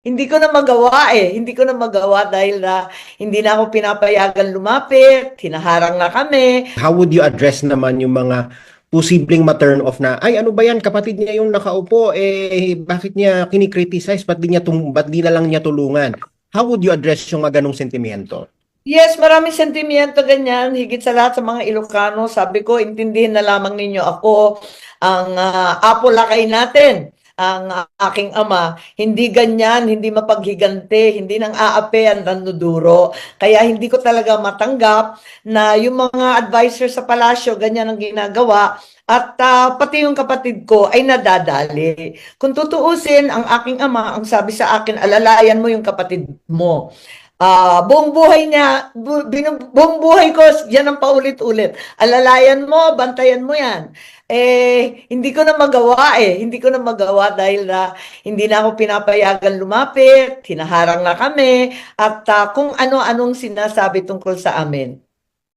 Hindi ko na magawa eh. Hindi ko na magawa dahil hindi na ako pinapayagan lumapit, hinaharang na kami. How would you address naman yung mga posibleng ma-turn off na, ay ano ba yan, kapatid niya yung nakaupo, bakit niya kinikriticize, ba't di na lang niya tulungan? How would you address yung mga ganong sentimiento? Yes, maraming sentimiento ganyan, higit sa lahat sa mga Ilocano. Sabi ko, intindihin na lamang ninyo ako, ang apo lakay natin, ang aking ama. Hindi ganyan, hindi mapaghigante, hindi nang aape ang nanduduro. Kaya hindi ko talaga matanggap na yung mga advisor sa palasyo, ganyan ang ginagawa. At pati yung kapatid ko ay nadadali. Kung tutuusin, ang aking ama, ang sabi sa akin, alalayan mo yung kapatid mo. Buong buhay niya, buong buhay ko, yan ang paulit-ulit. Alalayan mo, bantayan mo yan. Hindi ko na magawa eh. Hindi ko na magawa dahil hindi na ako pinapayagan lumapit, hinaharang na kami, at kung ano-anong sinasabi tungkol sa amin.